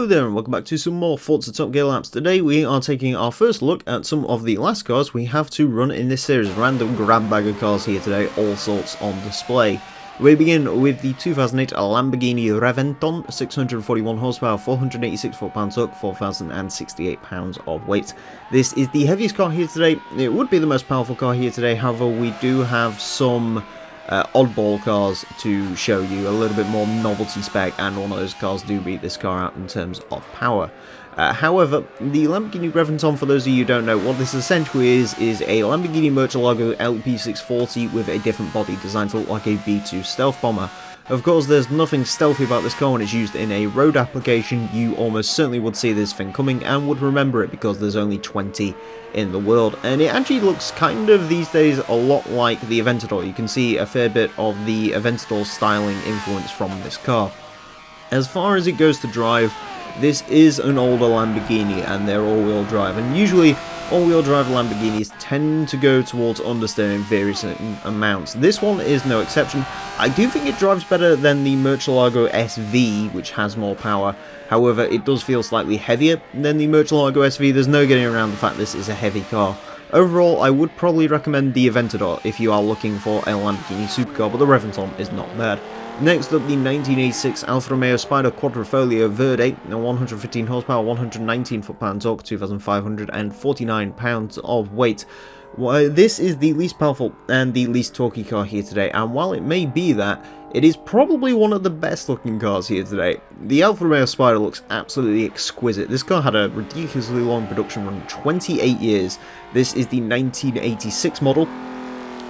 Hello there and welcome back to some more Forza Top Gear laps. Today we are taking our first look at some of the last cars we have to run in this series. Random grab bag of cars here today, all sorts on display. We begin with the 2008 Lamborghini Raventon, 641 horsepower, 486 foot-pound torque, 4,068 pounds of weight. This is the heaviest car here today. It would be the most powerful car here today, however we do have some oddball cars to show you, a little bit more novelty spec, and one of those cars do beat this car out in terms of power. However, the Lamborghini Raventon, for those of you who don't know, what this essentially is a Lamborghini Murcielago LP640 with a different body designed to look like a B2 stealth bomber. Of course, there's nothing stealthy about this car when it's used in a road application. You almost certainly would see this thing coming and would remember it because there's only 20 in the world. And it actually looks kind of, these days, a lot like the Aventador. You can see a fair bit of the Aventador styling influence from this car. As far as it goes to drive, this is an older Lamborghini and they're all-wheel drive, and usually all-wheel drive Lamborghinis tend to go towards understeer in various amounts. This one is no exception. I do think it drives better than the Murcielago SV, which has more power. However, it does feel slightly heavier than the Murcielago SV. There's no getting around the fact this is a heavy car. Overall, I would probably recommend the Aventador if you are looking for a Lamborghini supercar, but the Raventon is not bad. Next up, the 1986 Alfa Romeo Spider Quadrifoglio Verde, 115 horsepower, 119 foot-pound torque, 2,549 pounds of weight. Well, this is the least powerful and the least torquey car here today, and while it may be that, it is probably one of the best looking cars here today. The Alfa Romeo Spider looks absolutely exquisite. This car had a ridiculously long production run, 28 years. This is the 1986 model.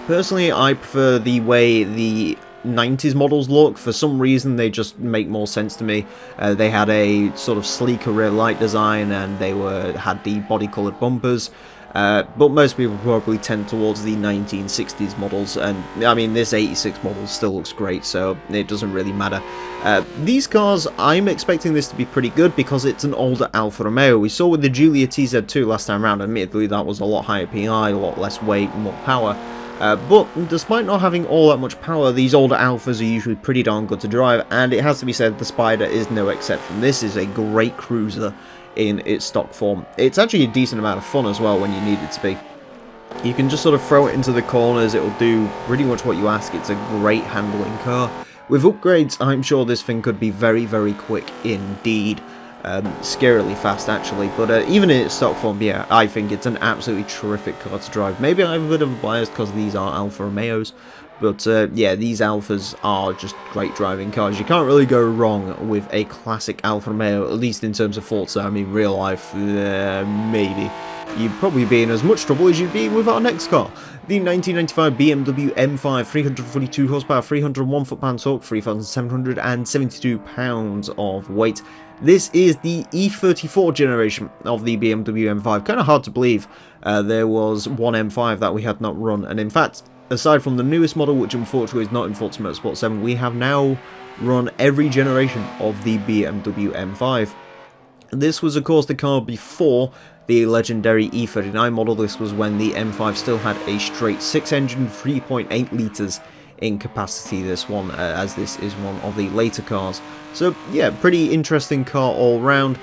Personally, I prefer the way the 90s models look. For some reason they just make more sense to me. They had a sort of sleeker rear light design and they had the body coloured bumpers, but most people probably tend towards the 1960s models, and I mean this 86 model still looks great, so it doesn't really matter. These cars, I'm expecting this to be pretty good because it's an older Alfa Romeo. We saw with the Giulia TZ2 last time around, admittedly that was a lot higher PI, a lot less weight, more power. But despite not having all that much power, these older Alphas are usually pretty darn good to drive, and it has to be said the Spider is no exception. This is a great cruiser in its stock form. It's actually a decent amount of fun as well when you need it to be. You can just sort of throw it into the corners, it'll do pretty much what you ask. It's a great handling car. With upgrades, I'm sure this thing could be very, very quick indeed. Scarily fast actually, but even in its stock form, yeah, I think it's an absolutely terrific car to drive. Maybe I have a bit of a bias because these are Alfa Romeos, but yeah, these Alphas are just great driving cars. You can't really go wrong with a classic Alfa Romeo, at least in terms of Forza. I mean, real life, maybe. You'd probably be in as much trouble as you'd be with our next car. The 1995 BMW M5, 342 horsepower, 301 foot-pound torque, 3,772 pounds of weight. This is the E34 generation of the BMW M5. Kind of hard to believe. There was one M5 that we had not run, and in fact, aside from the newest model, which unfortunately is not in Forza Motorsport 7, we have now run every generation of the BMW M5. This was, of course, the car before the legendary E39 model. This was when the M5 still had a straight 6-engine, 3.8 litres in capacity, this one, as this is one of the later cars. So yeah, pretty interesting car all round.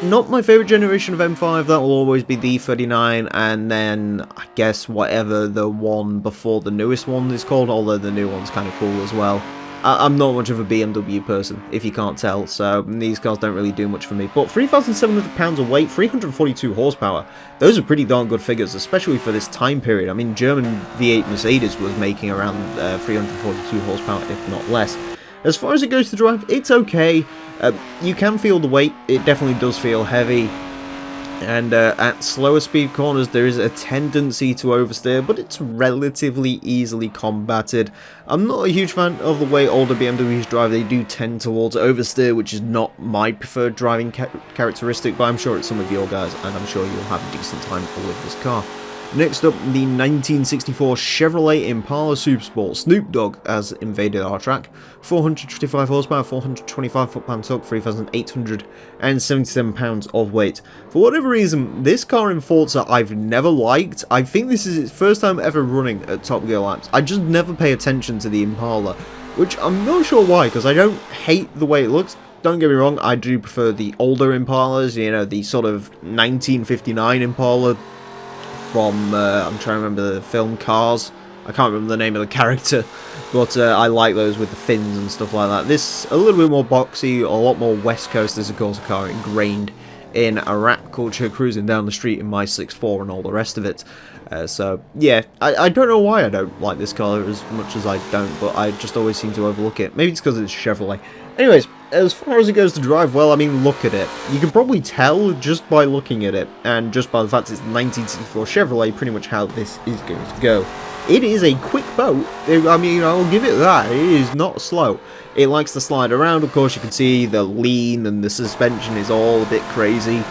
Not my favourite generation of M5, that will always be the E39, and then I guess whatever the one before the newest one is called, although the new one's kind of cool as well. I'm not much of a BMW person, if you can't tell, so these cars don't really do much for me. But 3,700 pounds of weight, 342 horsepower, those are pretty darn good figures, especially for this time period. I mean, German V8 Mercedes was making around 342 horsepower, if not less. As far as it goes to drive, it's okay. You can feel the weight, it definitely does feel heavy. And at slower speed corners there is a tendency to oversteer, but it's relatively easily combated. I'm not a huge fan of the way older BMWs drive. They do tend towards oversteer, which is not my preferred driving characteristic, but I'm sure it's some of your guys, and I'm sure you'll have a decent time with this car. Next up, the 1964 Chevrolet Impala Supersport. Snoop Dogg has invaded our track. 455 horsepower, 425 foot-pound torque, 3,877 pounds of weight. For whatever reason, this car in Forza I've never liked. I think this is its first time ever running at Top Gear laps. I just never pay attention to the Impala, which I'm not sure why, because I don't hate the way it looks. don't get me wrong, I do prefer the older Impalas, you know, the sort of 1959 Impala from, I'm trying to remember the film Cars. I can't remember the name of the character, but I like those with the fins and stuff like that. This, a little bit more boxy, a lot more West Coast. This is, of course, a car ingrained in a rap culture, cruising down the street in my 6.4 and all the rest of it. So, yeah, I don't know why I don't like this car as much as I don't, but I just always seem to overlook it. Maybe it's because it's Chevrolet. Anyways, as far as it goes to drive, well, I mean, look at it. You can probably tell just by looking at it, and just by the fact it's 1964 Chevrolet, pretty much how this is going to go. It is a quick boat. I mean, I'll give it that. It is not slow. It likes to slide around. Of course, you can see the lean and the suspension is all a bit crazy.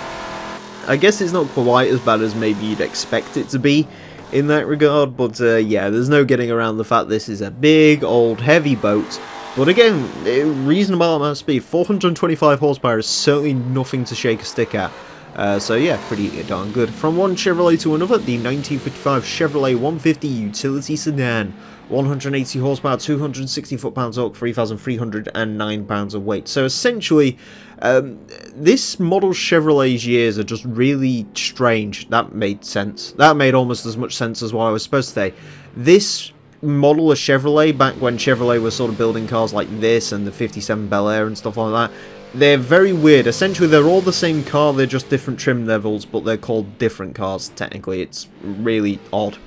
I guess it's not quite as bad as maybe you'd expect it to be in that regard, but yeah, there's no getting around the fact this is a big, old, heavy boat. But again, reasonable amount of speed. 425 horsepower is certainly nothing to shake a stick at. So yeah, pretty darn good. From one Chevrolet to another, the 1955 Chevrolet 150 utility sedan. 180 horsepower, 260 foot-pounds torque, 3,309 pounds of weight. So essentially, this model Chevrolet's years are just really strange. That made sense. That made almost as much sense as what I was supposed to say. This model of Chevrolet, back when Chevrolet was sort of building cars like this and the 57 Bel Air and stuff like that, they're very weird. Essentially, they're all the same car, they're just different trim levels, but they're called different cars, technically. It's really odd.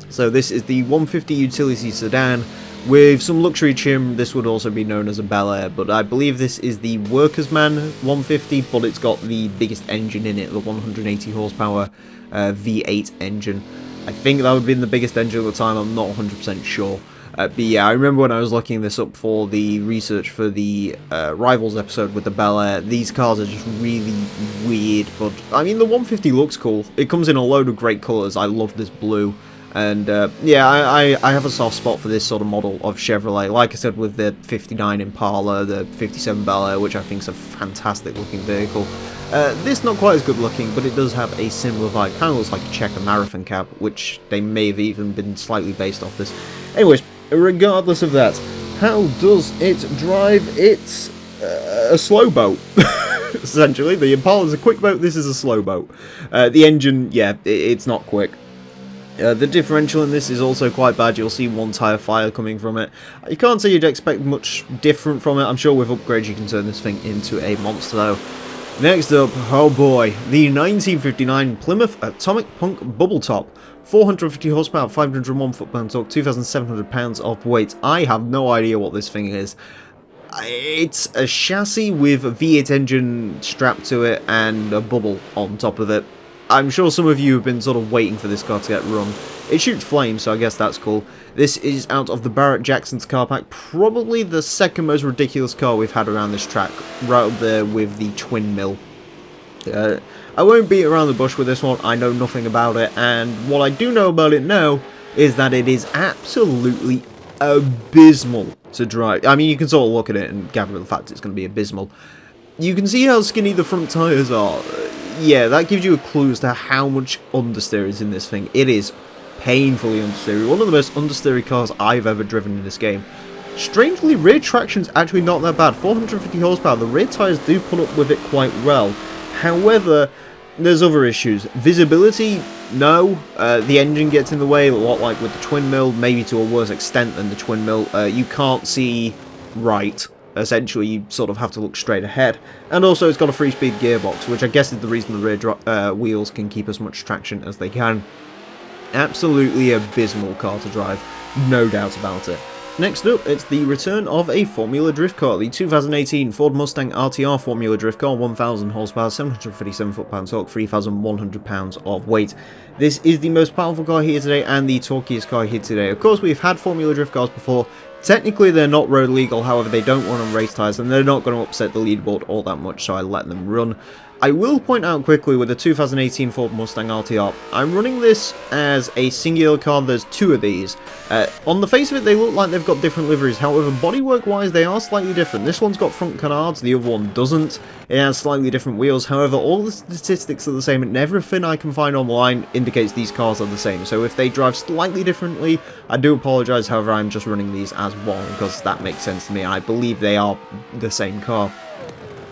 So this is the 150 utility sedan with some luxury trim. This would also be known as a Bel Air, but I believe this is the Workers' Man 150, but it's got the biggest engine in it, the 180 horsepower V8 engine. I think that would have been the biggest engine at the time, I'm not 100% sure. But yeah, I remember when I was looking this up for the research for the Rivals episode with the Bel Air, these cars are just really weird, but I mean, the 150 looks cool. It comes in a load of great colours. I love this blue. And yeah, I have a soft spot for this sort of model of Chevrolet. Like I said, with the 59 Impala, the 57 Bel Air, which I think is a fantastic looking vehicle. This not quite as good looking, but it does have a similar vibe. Kind of looks like a Checker Marathon cab, which they may have even been slightly based off this. Anyways, regardless of that, how does it drive? It's a slow boat. Essentially, the Impala is a quick boat, this is a slow boat. The engine, yeah, it's not quick. The differential in this is also quite bad. You'll see one tyre fire coming from it. You can't say you'd expect much different from it. I'm sure with upgrades you can turn this thing into a monster though. Next up, oh boy, the 1959 Plymouth Atomic Punk Bubble Top. 450 horsepower, 501 foot-pounds torque, 2,700 pounds of weight. I have no idea what this thing is. It's a chassis with a V8 engine strapped to it and a bubble on top of it. I'm sure some of you have been sort of waiting for this car to get run. It shoots flames, so I guess that's cool. This is out of the Barrett Jackson's car pack, probably the second most ridiculous car we've had around this track, right up there with the twin mill. I won't beat around the bush with this one, I know nothing about it, and what I do know about it now is that it is absolutely abysmal to drive. I mean, you can sort of look at it and gather the fact it's going to be abysmal. You can see how skinny the front tyres are. Yeah, that gives you a clue as to how much understeer is in this thing. It is painfully understeery. One of the most understeery cars I've ever driven in this game. Strangely, rear traction's actually not that bad. 450 horsepower, the rear tyres do put up with it quite well. However, there's other issues. Visibility, no. The engine gets in the way, a lot like with the twin mill, maybe to a worse extent than the twin mill. You can't see right. Essentially, you sort of have to look straight ahead. And also, it's got a 3-speed gearbox, which I guess is the reason the rear wheels can keep as much traction as they can. Absolutely abysmal car to drive, no doubt about it. Next up, it's the return of a Formula Drift car, the 2018 Ford Mustang RTR Formula Drift car, 1,000 horsepower, 757 foot-pounds torque, 3,100 pounds of weight. This is the most powerful car here today and the torquiest car here today. Of course, we've had Formula Drift cars before. Technically, they're not road legal, however, they don't run on race tyres, and they're not going to upset the leaderboard all that much, so I let them run. I will point out quickly with the 2018 Ford Mustang RTR, I'm running this as a singular car. There's two of these. On the face of it, they look like they've got different liveries, however, bodywork-wise, they are slightly different. This one's got front canards, the other one doesn't. It has slightly different wheels, however, all the statistics are the same, and everything I can find online indicates these cars are the same. So if they drive slightly differently, I do apologise, however, I'm just running these as one, because that makes sense to me, and I believe they are the same car.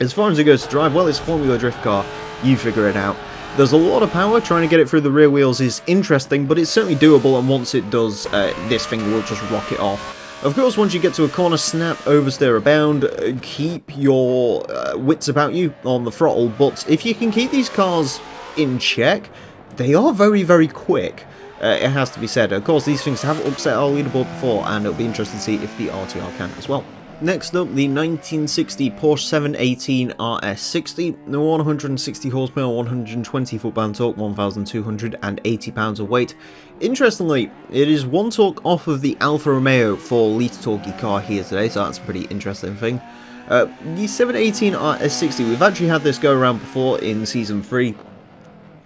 As far as it goes to drive, well, it's a Formula Drift car, you figure it out. There's a lot of power, trying to get it through the rear wheels is interesting, but it's certainly doable, and once it does, this thing will just rock it off. Of course, once you get to a corner, snap, oversteer, abound, keep your wits about you on the throttle, but if you can keep these cars in check, they are very, very quick. It has to be said. Of course, these things have upset our leaderboard before, and it'll be interesting to see if the RTR can as well. Next up, the 1960 Porsche 718 RS60, the 160 horsepower, 120 foot-pound torque, 1,280 pounds of weight. Interestingly, it is one torque off of the Alfa Romeo 4-litre torquey car here today, so that's a pretty interesting thing. The 718 RS60, we've actually had this go around before in Season 3,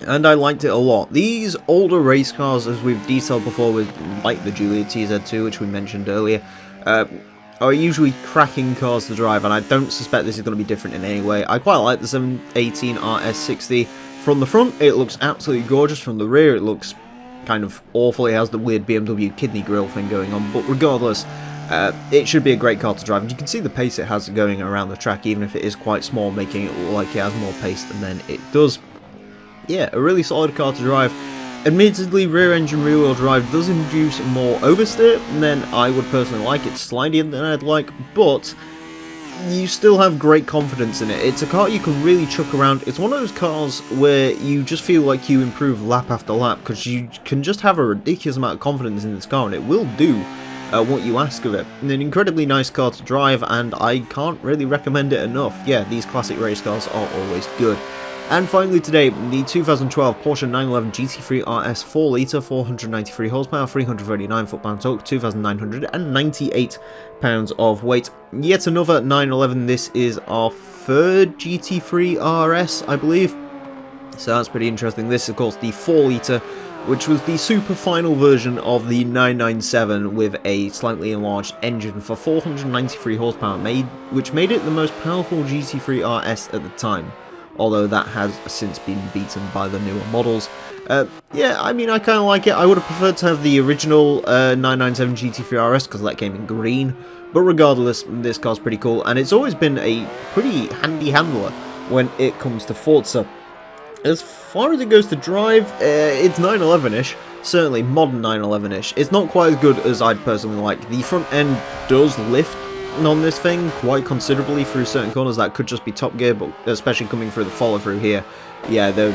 and I liked it a lot. These older race cars, as we've detailed before, with like the Giulia TZ2, which we mentioned earlier, are usually cracking cars to drive, and I don't suspect this is going to be different in any way. I quite like the 718 RS60. From the front, it looks absolutely gorgeous. From the rear, it looks kind of awful. It has the weird BMW kidney grille thing going on, but regardless, it should be a great car to drive. And you can see the pace it has going around the track, even if it is quite small, making it look like it has more pace than it does. Yeah, a really solid car to drive. Admittedly, rear-engine rear-wheel drive does induce more oversteer than I would personally like. It's slidier than I'd like, but you still have great confidence in it. It's a car you can really chuck around. It's one of those cars where you just feel like you improve lap after lap, because you can just have a ridiculous amount of confidence in this car, and it will do what you ask of it. And an incredibly nice car to drive, and I can't really recommend it enough. Yeah, these classic race cars are always good. And finally today, the 2012 Porsche 911 GT3 RS 4-litre, 493 horsepower, 339 foot-pound torque, 2,998 pounds of weight. Yet another 911. This is our third GT3 RS, I believe. So that's pretty interesting. This is, of course, the 4-litre, which was the super final version of the 997 with a slightly enlarged engine for 493 horsepower, which made it the most powerful GT3 RS at the time. Although that has since been beaten by the newer models. Yeah, I mean, I kind of like it. I would have preferred to have the original 997 GT3 RS, because that came in green. But regardless, this car's pretty cool, and it's always been a pretty handy handler when it comes to Forza. As far as it goes to drive, it's 911-ish. Certainly modern 911-ish. It's not quite as good as I'd personally like. The front end does lift on this thing quite considerably through certain corners. That could just be top gear, but especially coming through the follow through here, yeah, the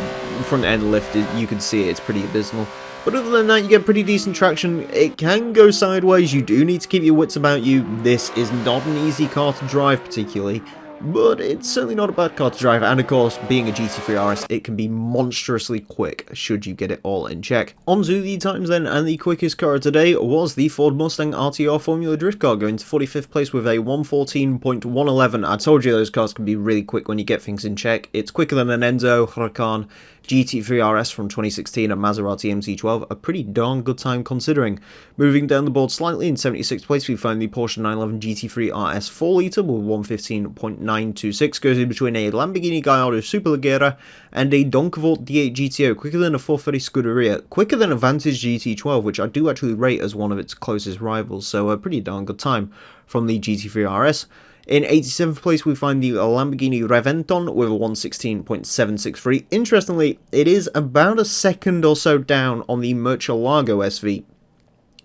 front end lift, you can see it's pretty abysmal. But other than that, you get pretty decent traction. It can go sideways. You do need to keep your wits about you. This is not an easy car to drive particularly, but it's certainly not a bad car to drive, and of course, being a GT3 RS, it can be monstrously quick should you get it all in check. On to the times then, and the quickest car today was the Ford Mustang RTR Formula Drift car, going to 45th place with a 1:14.111. I told you those cars can be really quick when you get things in check. It's quicker than an Enzo, Huracan, GT3 RS from 2016 and Maserati MC12, a pretty darn good time considering. Moving down the board slightly, in 76th place we find the Porsche 911 GT3 RS 4-litre with 1:15.926, goes in between a Lamborghini Gallardo Superleggera and a Doncavort D8 GTO, quicker than a 430 Scuderia, quicker than a Vantage GT12, which I do actually rate as one of its closest rivals, so a pretty darn good time from the GT3 RS. In 87th place, we find the Lamborghini Raventon with a 1:16.763. Interestingly, it is about a second or so down on the Murcielago SV,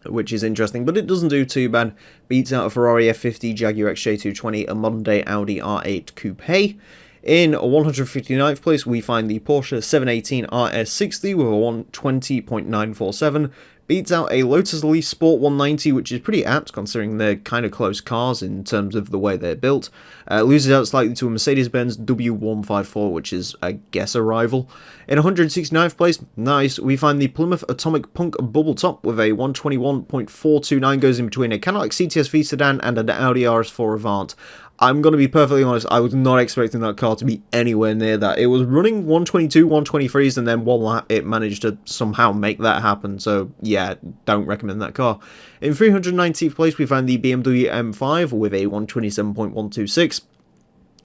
which is interesting, but it doesn't do too bad. Beats out a Ferrari F50, Jaguar XJ220, a modern-day Audi R8 Coupe. In 159th place, we find the Porsche 718 RS60 with a 1:20.947. Beats out a Lotus Elise Sport 190, which is pretty apt considering they're kind of close cars in terms of the way they're built. Loses out slightly to a Mercedes-Benz W154, which is, I guess, a rival. In 169th place, nice, we find the Plymouth Atomic Punk Bubble Top with a 1:21.429, goes in between a Cadillac CTS-V sedan and an Audi RS4 Avant. I'm going to be perfectly honest, I was not expecting that car to be anywhere near that. It was running 122, 123s, and then one lap it managed to somehow make that happen. So, yeah, don't recommend that car. In 319th place, we find the BMW M5 with a 1:27.126.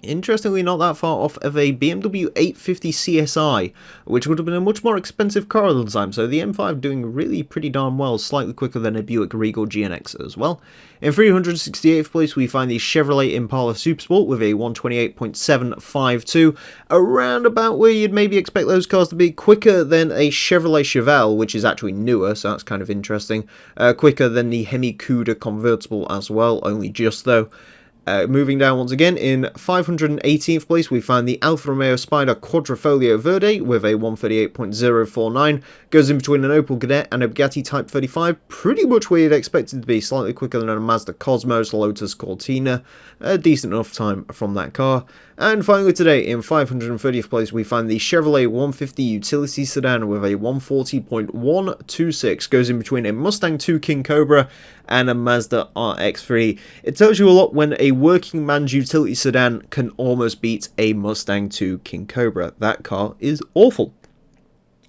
Interestingly, not that far off of a BMW 850 CSI, which would have been a much more expensive car at the time, so the M5 doing really pretty darn well, slightly quicker than a Buick Regal GNX as well. In 368th place, we find the Chevrolet Impala Supersport with a 128.752, around about where you'd maybe expect those cars to be, quicker than a Chevrolet Chevelle, which is actually newer, so that's kind of interesting, quicker than the Hemi Cuda convertible as well, only just though. Moving down once again, in 518th place we find the Alfa Romeo Spider Quadrifoglio Verde with a 138.049, goes in between an Opel Kadett and a Bugatti Type 35, pretty much where you'd expect it to be, slightly quicker than a Mazda Cosmos, Lotus Cortina, a decent enough time from that car. And finally today, in 530th place, we find the Chevrolet 150 Utility Sedan with a 140.126, goes in between a Mustang 2 King Cobra and a Mazda RX-3. It tells you a lot when a working man's utility sedan can almost beat a Mustang 2 King Cobra. That car is awful.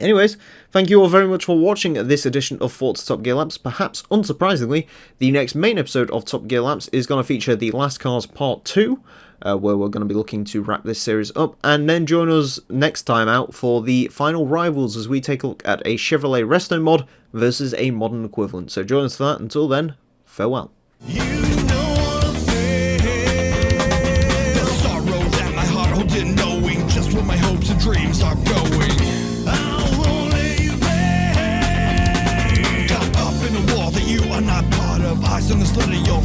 Anyways, thank you all very much for watching this edition of Forza Top Gear Laps. Perhaps unsurprisingly, the next main episode of Top Gear Laps is going to feature the Last Cars Part 2, where we're going to be looking to wrap this series up, and then join us next time out for the final rivals as we take a look at a Chevrolet Resto mod versus a modern equivalent. So join us for that. Until then, farewell. You know the thing, the sorrow that my heart holds in, knowing just where my hopes and dreams are going. I'll only you pay. Got up in a wall that you are not part of. Eyes on the slit of your